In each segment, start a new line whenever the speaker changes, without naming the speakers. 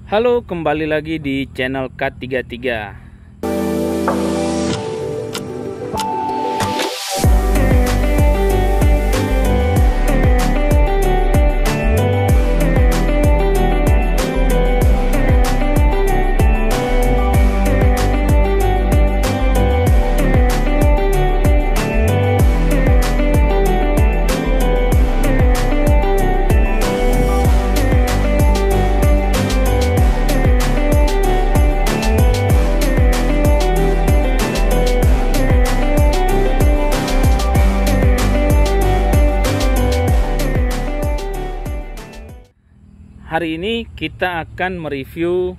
Halo, kembali lagi di channel K33. Hari ini kita akan mereview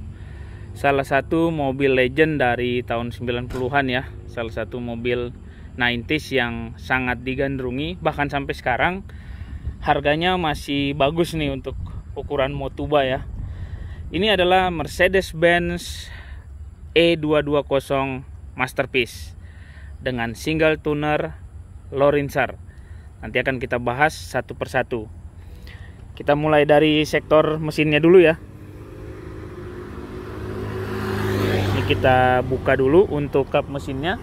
salah satu mobil legend dari tahun 90-an ya. Salah satu mobil 90s yang sangat digandrungi, bahkan sampai sekarang harganya masih bagus nih untuk ukuran Motuba ya. Ini adalah Mercedes-Benz E220 Masterpiece dengan single tuner Lorinser. Nanti akan kita bahas satu persatu. Kita mulai dari sektor mesinnya dulu ya. Ini kita buka dulu untuk kap mesinnya.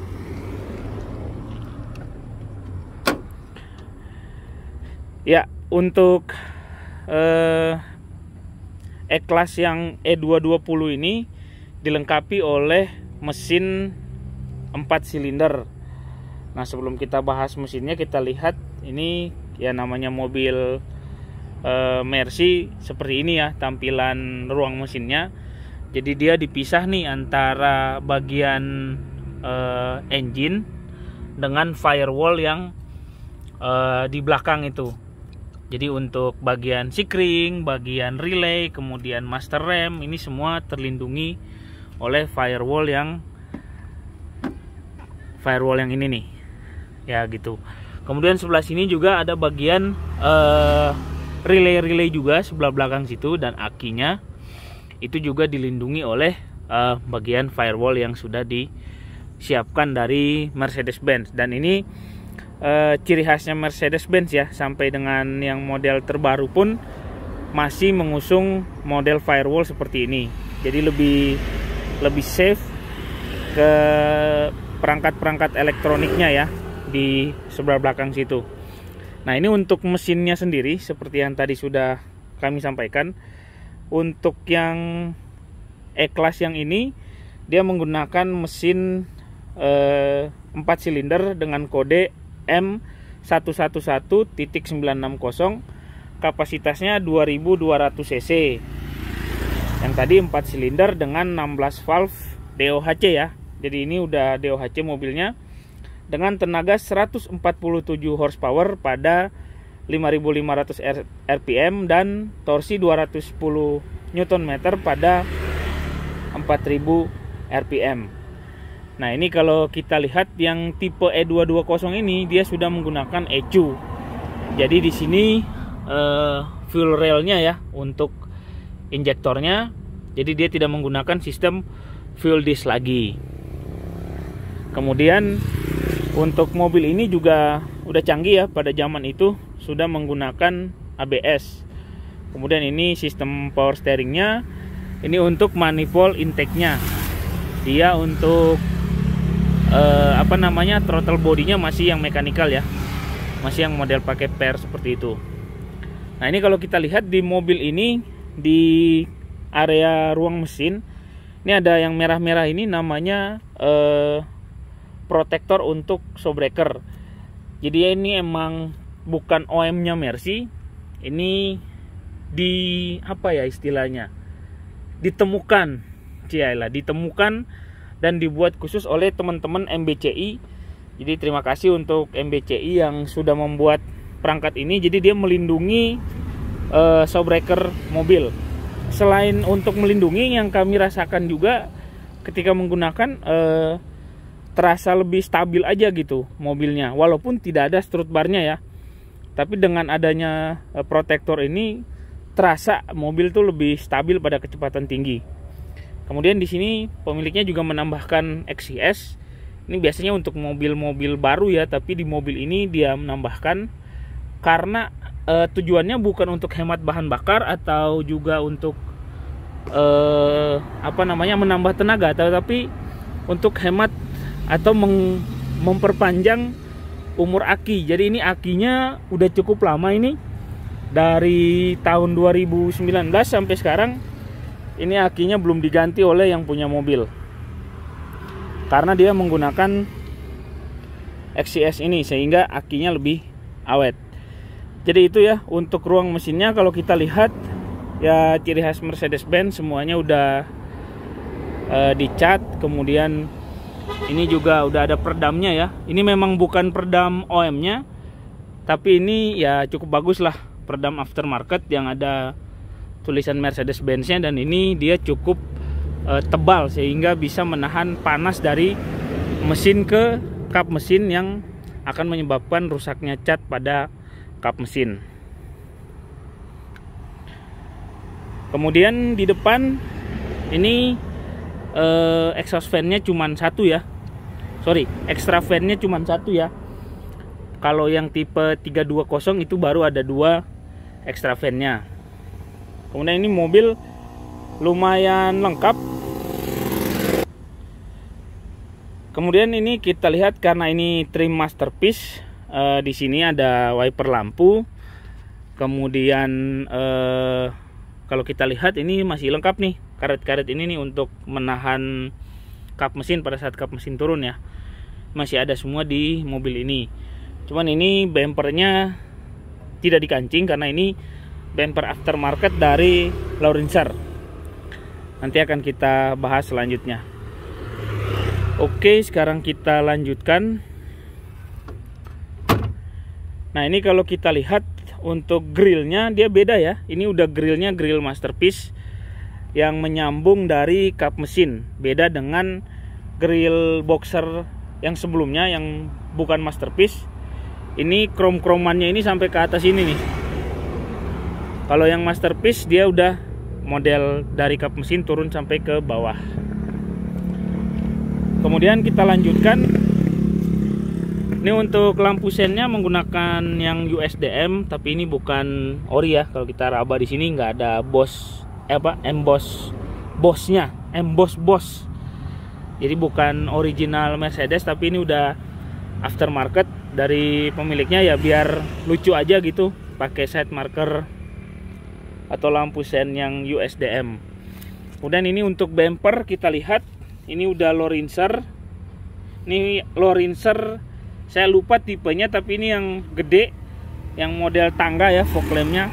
Ya, untuk E-Class yang E220 ini dilengkapi oleh mesin 4 silinder. Nah, sebelum kita bahas mesinnya, kita lihat ini ya namanya mobil Mercy seperti ini ya tampilan ruang mesinnya. Jadi dia dipisah nih antara bagian engine dengan firewall yang di belakang itu. Jadi untuk bagian sikring, bagian relay, kemudian master rem, ini semua terlindungi oleh firewall yang ini nih ya gitu. Kemudian sebelah sini juga ada bagian relay juga sebelah belakang situ, dan akinya itu juga dilindungi oleh bagian firewall yang sudah disiapkan dari Mercedes-Benz. Dan ini ciri khasnya Mercedes-Benz ya, sampai dengan yang model terbaru pun masih mengusung model firewall seperti ini. Jadi lebih safe ke perangkat-perangkat elektroniknya ya di sebelah belakang situ. Nah, ini untuk mesinnya sendiri seperti yang tadi sudah kami sampaikan. Untuk yang E-Class yang ini dia menggunakan mesin 4 silinder dengan kode M111.960. Kapasitasnya 2200 cc. Yang tadi 4 silinder dengan 16 valve DOHC ya. Jadi ini udah DOHC mobilnya, dengan tenaga 147 horsepower pada 5500 rpm dan torsi 210 Nm pada 4000 rpm. Nah, ini kalau kita lihat yang tipe E220 ini dia sudah menggunakan ECU. Jadi di sini fuel railnya ya untuk injektornya. Jadi dia tidak menggunakan sistem fuel disk lagi. Kemudian untuk mobil ini juga udah canggih ya, pada zaman itu sudah menggunakan ABS. Kemudian ini sistem power steeringnya. Ini untuk manifold intake-nya. Dia untuk throttle bodinya masih yang mekanikal ya, masih yang model pakai per seperti itu. Nah, ini kalau kita lihat di mobil ini di area ruang mesin, ini ada yang merah-merah, ini namanya protektor untuk showbreaker. Jadi ini emang bukan OM-nya Mercy. Ini ditemukan dan dibuat khusus oleh teman-teman MBCI. Jadi terima kasih untuk MBCI yang sudah membuat perangkat ini. Jadi dia melindungi showbreaker mobil. Selain untuk melindungi, yang kami rasakan juga ketika menggunakan terasa lebih stabil aja gitu mobilnya, walaupun tidak ada strut barnya ya. Tapi dengan adanya protektor ini terasa mobil tuh lebih stabil pada kecepatan tinggi. Kemudian di sini pemiliknya juga menambahkan XCS. Ini biasanya untuk mobil-mobil baru ya, tapi di mobil ini dia menambahkan karena tujuannya bukan untuk hemat bahan bakar atau juga untuk menambah tenaga, tetapi untuk hemat atau memperpanjang umur aki. Jadi ini akinya udah cukup lama ini, dari tahun 2019 sampai sekarang. Ini akinya belum diganti oleh yang punya mobil, karena dia menggunakan XCS ini, sehingga akinya lebih awet. Jadi itu ya untuk ruang mesinnya. Kalau kita lihat ya, ciri khas Mercedes-Benz semuanya udah dicat. Kemudian ini juga udah ada peredamnya ya. Ini memang bukan peredam OM-nya, tapi ini ya cukup bagus lah, peredam aftermarket yang ada tulisan Mercedes-Benz-nya, dan ini dia cukup tebal sehingga bisa menahan panas dari mesin ke kap mesin yang akan menyebabkan rusaknya cat pada kap mesin. Kemudian di depan ini exhaust fan-nya cuman satu ya. Extra fan-nya cuman satu ya. Kalau yang tipe 320 itu baru ada 2 extra fan-nya. Kemudian ini mobil lumayan lengkap. Kemudian ini kita lihat, karena ini trim masterpiece, di sini ada wiper lampu. Kemudian kalau kita lihat ini masih lengkap nih, karet-karet ini nih untuk menahan kap mesin pada saat kap mesin turun ya. Masih ada semua di mobil ini. Cuman ini bumpernya tidak dikancing karena ini bumper aftermarket dari Lawrencer. Nanti akan kita bahas selanjutnya. Oke, sekarang kita lanjutkan. Nah, ini kalau kita lihat untuk grillnya dia beda ya. Ini udah grillnya grill masterpiece yang menyambung dari kap mesin. Beda dengan grill boxer yang sebelumnya yang bukan masterpiece. Ini krom-kromannya ini sampai ke atas ini nih. Kalau yang masterpiece dia udah model dari kap mesin turun sampai ke bawah. Kemudian kita lanjutkan. Ini untuk lampu sennya menggunakan yang USDM, tapi ini bukan ori ya. Kalau kita raba di sini nggak ada emboss boss. Jadi bukan original Mercedes, tapi ini udah aftermarket dari pemiliknya ya, biar lucu aja gitu, pakai side marker atau lampu sen yang USDM. Kemudian ini untuk bumper kita lihat, ini udah Lawrencer. Ini Lawrencer, saya lupa tipenya, tapi ini yang gede, yang model tangga ya, fog lampnya.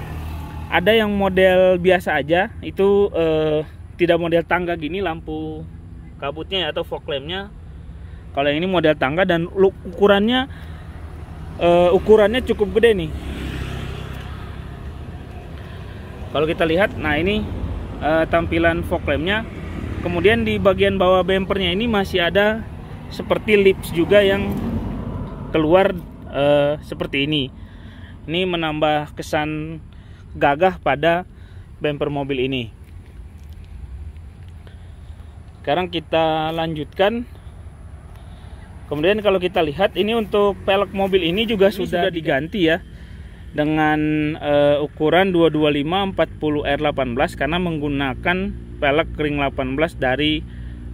Ada yang model biasa aja, itu tidak model tangga gini lampu kabutnya ya, atau fog lampnya. Kalau yang ini model tangga, dan ukurannya cukup gede nih. Kalau kita lihat, nah ini tampilan fog lampnya. Kemudian di bagian bawah bumpernya ini masih ada seperti lips juga yang keluar seperti ini. Ini menambah kesan gagah pada bumper mobil ini. Sekarang kita lanjutkan. Kemudian kalau kita lihat, ini untuk pelek mobil ini juga sudah diganti ya, dengan ukuran 225/40R18 karena menggunakan pelek ring 18 dari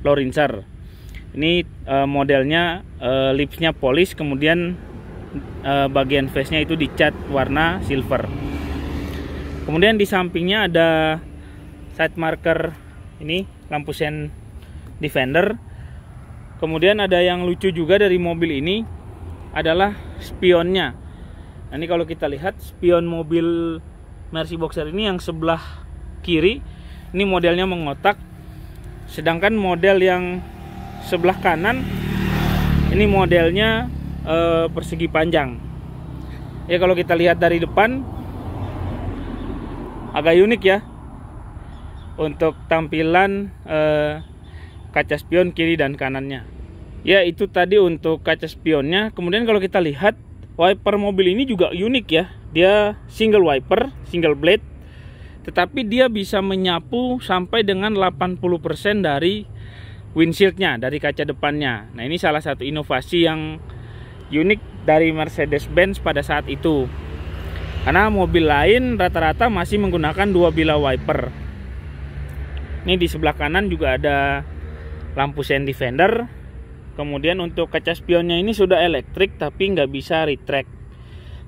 Lawrencer. Ini modelnya lipsnya polish, kemudian bagian face-nya itu dicat warna silver. Kemudian di sampingnya ada side marker, ini lampu sen defender. Kemudian ada yang lucu juga dari mobil ini adalah spionnya. Nah, ini kalau kita lihat spion mobil Mercy Boxer ini yang sebelah kiri, ini modelnya mengotak. Sedangkan model yang sebelah kanan ini modelnya persegi panjang. Ya, kalau kita lihat dari depan agak unik ya untuk tampilan kaca spion kiri dan kanannya. Ya, itu tadi untuk kaca spionnya. Kemudian kalau kita lihat wiper mobil ini juga unik ya. Dia single wiper, single blade, tetapi dia bisa menyapu sampai dengan 80% dari windshieldnya, dari kaca depannya. Nah, ini salah satu inovasi yang unik dari Mercedes-Benz pada saat itu. Karena mobil lain rata-rata masih menggunakan 2 bilah wiper. Ini di sebelah kanan juga ada lampu sen defender. Kemudian untuk kaca spionnya ini sudah elektrik tapi nggak bisa retract.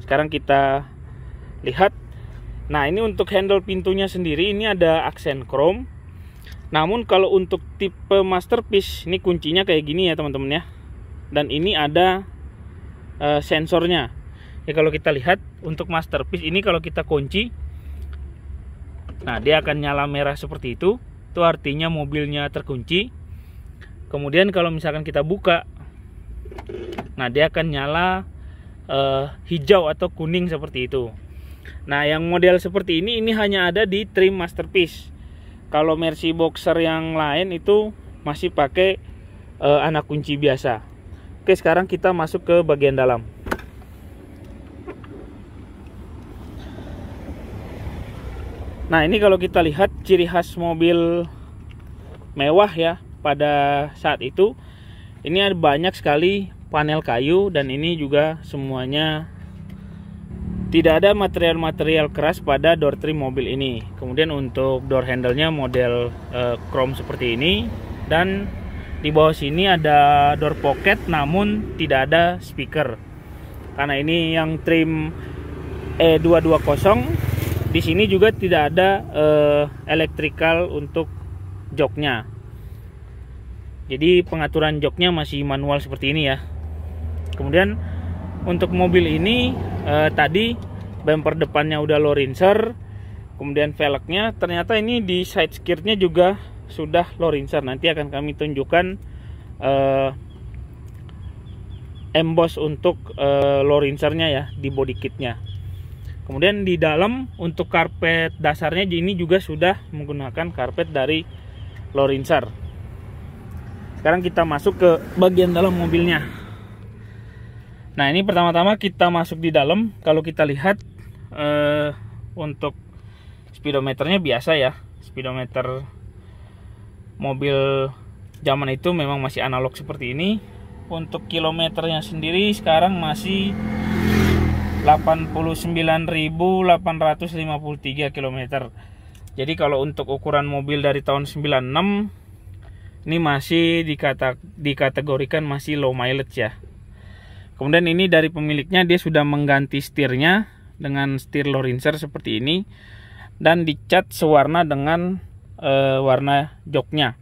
Sekarang kita lihat. Nah, ini untuk handle pintunya sendiri ini ada aksen chrome. Namun kalau untuk tipe Masterpiece ini kuncinya kayak gini ya teman-teman ya. Dan ini ada sensornya. Ya kalau kita lihat untuk Masterpiece ini kalau kita kunci, nah dia akan nyala merah seperti itu. Itu artinya mobilnya terkunci. Kemudian kalau misalkan kita buka, nah dia akan nyala hijau atau kuning seperti itu. Nah, yang model seperti ini hanya ada di trim Masterpiece. Kalau Mercy Boxer yang lain itu masih pakai anak kunci biasa. Oke, sekarang kita masuk ke bagian dalam. Nah, ini kalau kita lihat ciri khas mobil mewah ya pada saat itu, ini ada banyak sekali panel kayu dan ini juga semuanya tidak ada material-material keras pada door trim mobil ini. Kemudian untuk door handle-nya model chrome seperti ini, dan di bawah sini ada door pocket namun tidak ada speaker. Karena ini yang trim E220, di sini juga tidak ada electrical untuk joknya. Jadi pengaturan joknya masih manual seperti ini ya. Kemudian untuk mobil ini tadi bumper depannya udah low rinser, kemudian velgnya ternyata ini di side skirtnya juga sudah low rinser. Nanti akan kami tunjukkan emboss untuk low rinsernya ya di body kitnya. Kemudian di dalam untuk karpet dasarnya ini juga sudah menggunakan karpet dari low rinser. Sekarang kita masuk ke bagian dalam mobilnya. Nah, ini pertama-tama kita masuk di dalam. Kalau kita lihat untuk speedometernya biasa ya. Speedometer mobil zaman itu memang masih analog seperti ini. Untuk kilometernya sendiri sekarang masih 89.853 km. Jadi kalau untuk ukuran mobil dari tahun 96 ini masih dikategorikan masih low mileage ya. Kemudian ini dari pemiliknya, dia sudah mengganti setirnya dengan setir low rinser seperti ini dan dicat sewarna dengan warna joknya,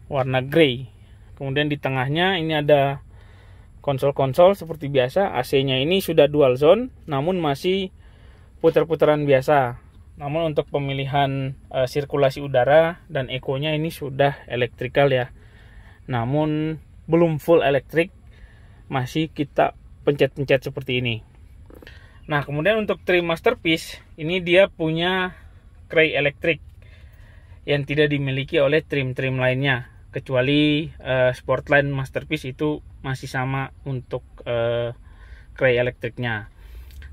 warna grey. Kemudian di tengahnya ini ada konsol-konsol seperti biasa. AC-nya ini sudah dual zone namun masih putar-putaran biasa. Namun untuk pemilihan sirkulasi udara dan ekonya ini sudah elektrikal ya. Namun belum full elektrik, masih kita pencet-pencet seperti ini. Nah, kemudian untuk trim Masterpiece ini dia punya kray elektrik yang tidak dimiliki oleh trim-trim lainnya, kecuali Sportline Masterpiece itu masih sama untuk kray elektriknya.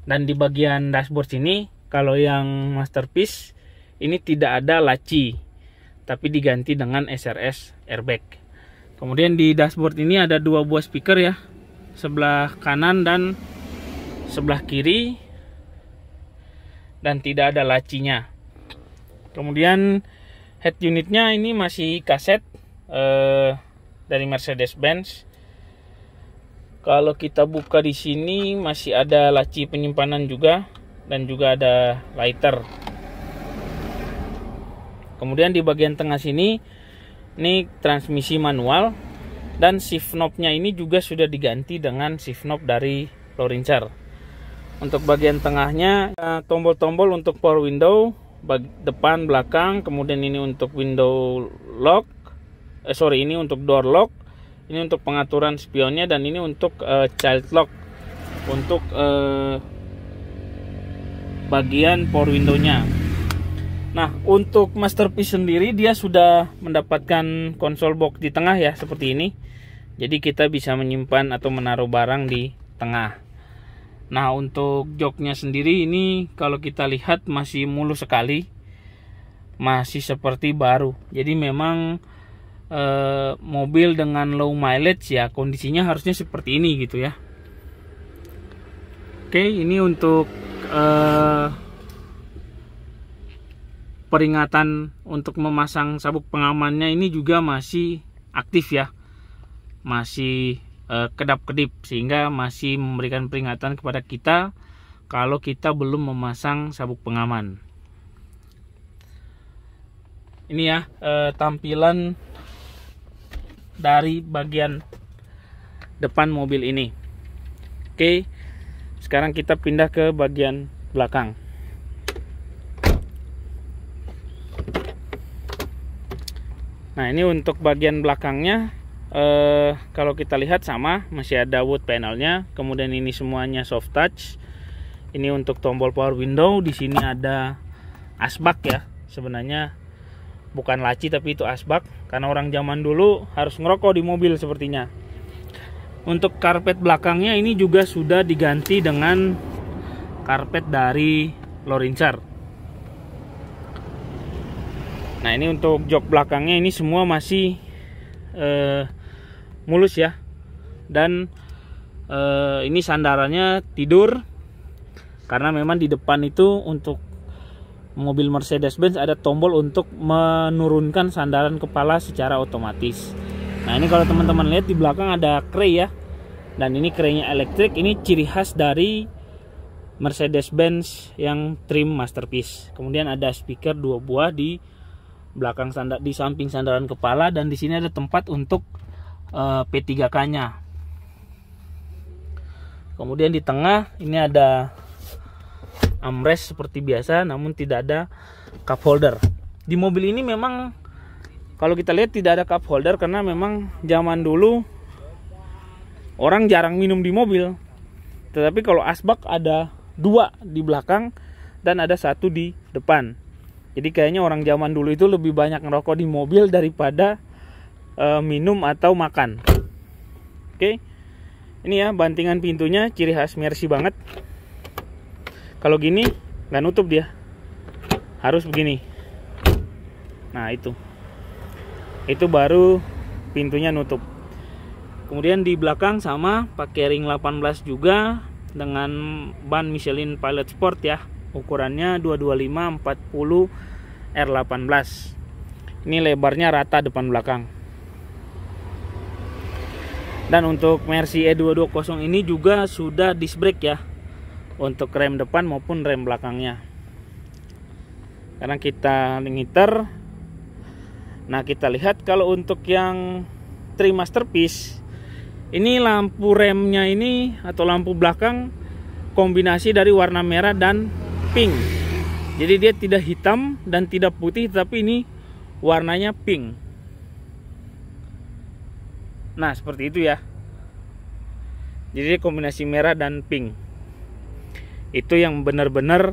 Dan di bagian dashboard sini, kalau yang Masterpiece ini tidak ada laci, tapi diganti dengan SRS airbag. Kemudian di dashboard ini ada dua buah speaker ya, sebelah kanan dan sebelah kiri, dan tidak ada lacinya. Kemudian head unitnya ini masih kaset dari Mercedes-Benz. Kalau kita buka di sini masih ada laci penyimpanan juga, dan juga ada lighter. Kemudian di bagian tengah sini ini transmisi manual, dan shift knob-nya ini juga sudah diganti dengan shift knob dari low rinser. Untuk bagian tengahnya tombol-tombol untuk power window depan, belakang. Kemudian ini untuk window lock, ini untuk door lock, ini untuk pengaturan spionnya, dan ini untuk child lock untuk bagian power window-nya. Nah, untuk Masterpiece sendiri dia sudah mendapatkan konsol box di tengah ya, seperti ini. Jadi kita bisa menyimpan atau menaruh barang di tengah. Nah, untuk joknya sendiri ini kalau kita lihat masih mulus sekali, masih seperti baru. Jadi memang mobil dengan low mileage ya kondisinya harusnya seperti ini gitu ya. Oke, ini untuk peringatan untuk memasang sabuk pengamannya ini juga masih aktif ya, masih kedap-kedip, sehingga masih memberikan peringatan kepada kita kalau kita belum memasang sabuk pengaman. Ini ya tampilan dari bagian depan mobil ini. Oke, sekarang kita pindah ke bagian belakang. Nah, ini untuk bagian belakangnya, kalau kita lihat sama, masih ada wood panelnya. Kemudian ini semuanya soft touch. Ini untuk tombol power window. Di sini ada asbak ya. Sebenarnya bukan laci tapi itu asbak, karena orang zaman dulu harus ngerokok di mobil sepertinya. Untuk karpet belakangnya ini juga sudah diganti dengan karpet dari Lorincer. Nah, ini untuk jok belakangnya ini semua masih mulus ya. Dan ini sandarannya tidur, karena memang di depan itu untuk mobil Mercedes-Benz ada tombol untuk menurunkan sandaran kepala secara otomatis. Nah, ini kalau teman-teman lihat di belakang ada kray ya. Dan ini kraynya elektrik. Ini ciri khas dari Mercedes-Benz yang trim masterpiece. Kemudian ada speaker 2 buah di belakang di samping sandaran kepala, dan di sini ada tempat untuk P3K-nya. Kemudian di tengah ini ada armrest seperti biasa, namun tidak ada cup holder. Di mobil ini memang kalau kita lihat tidak ada cup holder, karena memang zaman dulu orang jarang minum di mobil. Tetapi kalau asbak ada 2 di belakang dan ada 1 di depan. Jadi kayaknya orang zaman dulu itu lebih banyak ngerokok di mobil daripada minum atau makan. Oke, ini ya bantingan pintunya, ciri khas Mercy banget. Kalau gini nggak nutup dia, harus begini. Nah, itu baru pintunya nutup. Kemudian di belakang sama pakai ring 18 juga dengan ban Michelin Pilot Sport ya. Ukurannya 225/40 R18. Ini lebarnya rata depan belakang. Dan untuk Mercy E220 ini juga sudah disc brake ya, untuk rem depan maupun rem belakangnya. Karena kita ngiter. Nah, kita lihat kalau untuk yang trim masterpiece, ini lampu remnya ini atau lampu belakang kombinasi dari warna merah dan pink. Jadi dia tidak hitam dan tidak putih, tapi ini warnanya pink. Nah, seperti itu ya. Jadi kombinasi merah dan pink. Itu yang benar-benar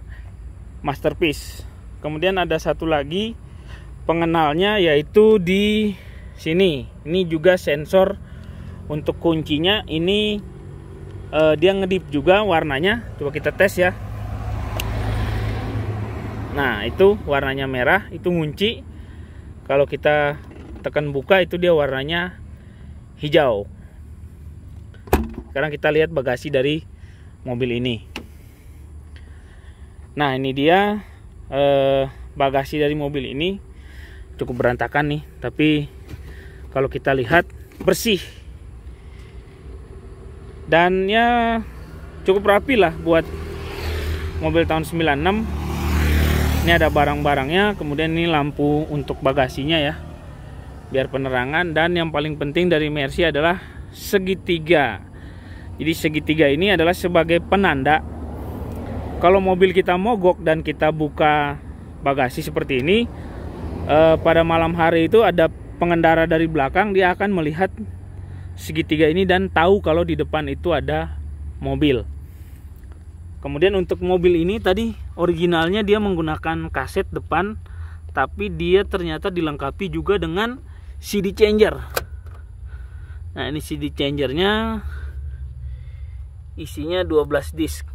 masterpiece. Kemudian ada satu lagi pengenalnya, yaitu di sini. Ini juga sensor untuk kuncinya. Ini dia ngedip juga warnanya. Coba kita tes ya. Nah, itu warnanya merah, itu ngunci. Kalau kita tekan buka, itu dia warnanya hijau. Sekarang kita lihat bagasi dari mobil ini. Nah, ini dia bagasi dari mobil ini. Cukup berantakan nih, tapi kalau kita lihat bersih. Dan ya cukup rapi lah buat mobil tahun 96. Ini ada barang-barangnya. Kemudian ini lampu untuk bagasinya ya, biar penerangan. Dan yang paling penting dari Mercy adalah segitiga. Jadi segitiga ini adalah sebagai penanda kalau mobil kita mogok dan kita buka bagasi seperti ini, pada malam hari itu ada pengendara dari belakang, dia akan melihat segitiga ini dan tahu kalau di depan itu ada mobil. Kemudian untuk mobil ini tadi originalnya dia menggunakan kaset depan, tapi dia ternyata dilengkapi juga dengan CD changer. Nah, ini CD changernya isinya 12 disk.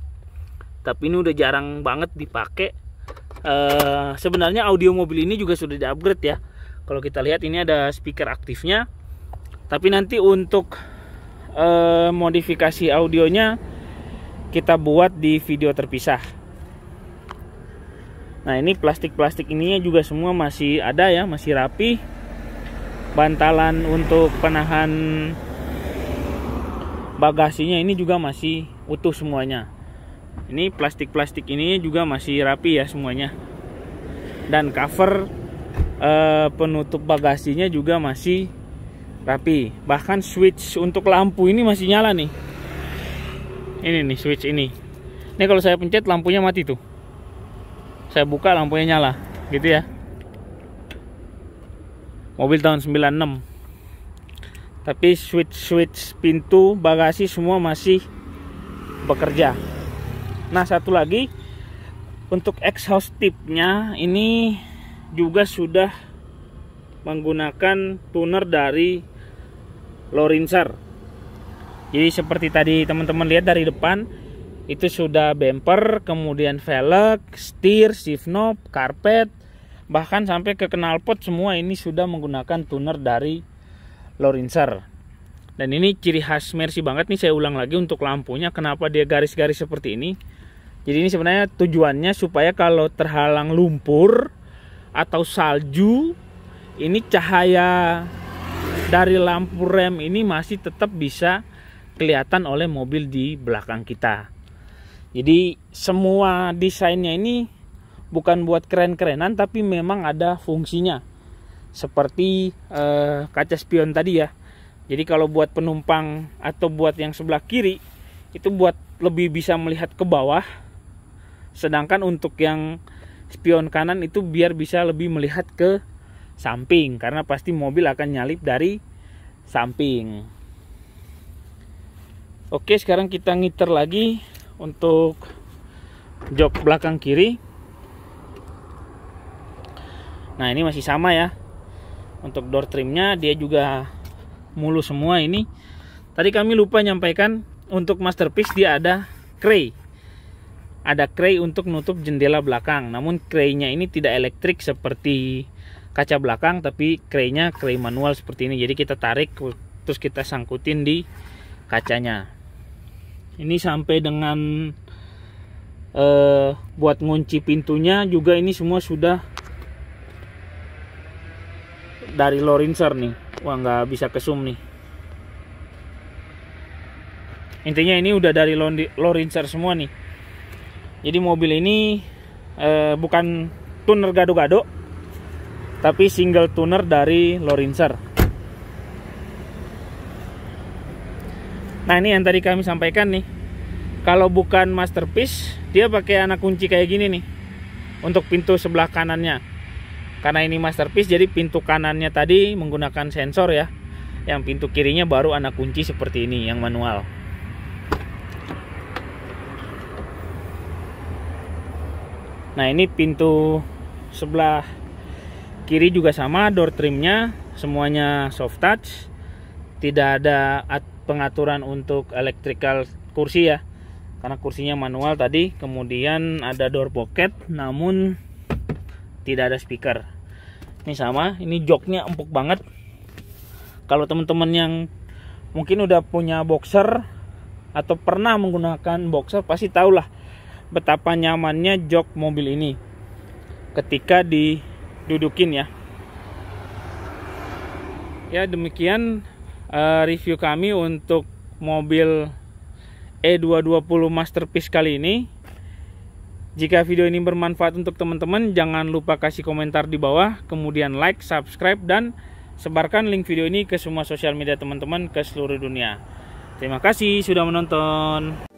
Tapi ini udah jarang banget dipakai. Sebenarnya audio mobil ini juga sudah di-upgrade ya. Kalau kita lihat ini ada speaker aktifnya. Tapi nanti untuk modifikasi audionya kita buat di video terpisah. Nah, ini plastik-plastik ininya juga semua masih ada ya, masih rapi. Bantalan untuk penahan bagasinya ini juga masih utuh semuanya. Ini plastik-plastik ini juga masih rapi ya semuanya. Dan cover penutup bagasinya juga masih rapi. Bahkan switch untuk lampu ini masih nyala nih. Ini nih switch ini. Ini kalau saya pencet lampunya mati tuh. Saya buka lampunya nyala, gitu ya. Mobil tahun 96. Tapi switch pintu bagasi semua masih bekerja. Nah, satu lagi untuk exhaust tipnya ini juga sudah menggunakan tuner dari Lorinser. Jadi seperti tadi teman-teman lihat dari depan itu sudah bumper, kemudian velg, setir, shift knob, karpet, bahkan sampai ke knalpot semua ini sudah menggunakan tuner dari Lorinser. Dan ini ciri khas Mercy banget nih, saya ulang lagi untuk lampunya kenapa dia garis-garis seperti ini. Jadi ini sebenarnya tujuannya supaya kalau terhalang lumpur atau salju, ini cahaya dari lampu rem ini masih tetap bisa kelihatan oleh mobil di belakang kita. Jadi semua desainnya ini bukan buat keren-kerenan, tapi memang ada fungsinya. Seperti kaca spion tadi ya. Jadi kalau buat penumpang atau buat yang sebelah kiri, itu buat lebih bisa melihat ke bawah. Sedangkan untuk yang spion kanan itu biar bisa lebih melihat ke samping. Karena pasti mobil akan nyalip dari samping. Oke, sekarang kita ngiter lagi untuk jok belakang kiri. Nah, ini masih sama ya. Untuk door trimnya dia juga mulus semua ini. Tadi kami lupa nyampaikan untuk Masterpiece dia ada kray. Ada kray untuk nutup jendela belakang. Namun kraynya ini tidak elektrik seperti kaca belakang, tapi kraynya kray manual seperti ini. Jadi kita tarik terus kita sangkutin di kacanya. Ini sampai dengan buat ngunci pintunya juga ini semua sudah dari Lorinser nih. Wah, nggak bisa ke zoom nih. Intinya ini udah dari Lorinser semua nih. Jadi mobil ini bukan tuner gado-gado, tapi single tuner dari Lorinser. Nah, ini yang tadi kami sampaikan nih. Kalau bukan Masterpiece, dia pakai anak kunci kayak gini nih. Untuk pintu sebelah kanannya. Karena ini Masterpiece, jadi pintu kanannya tadi menggunakan sensor ya. Yang pintu kirinya baru anak kunci seperti ini, yang manual. Nah, ini pintu sebelah kiri juga sama, door trimnya semuanya soft touch. Tidak ada pengaturan untuk electrical kursi ya, karena kursinya manual tadi. Kemudian ada door pocket, namun tidak ada speaker. Ini sama, ini joknya empuk banget. Kalau teman-teman yang mungkin udah punya boxer atau pernah menggunakan boxer, pasti tahulah betapa nyamannya jok mobil ini ketika didudukin ya. Ya, demikian review kami untuk mobil E220 Masterpiece kali ini. Jika video ini bermanfaat untuk teman-teman, jangan lupa kasih komentar di bawah, kemudian like, subscribe, dan sebarkan link video ini ke semua sosial media teman-teman ke seluruh dunia. Terima kasih sudah menonton.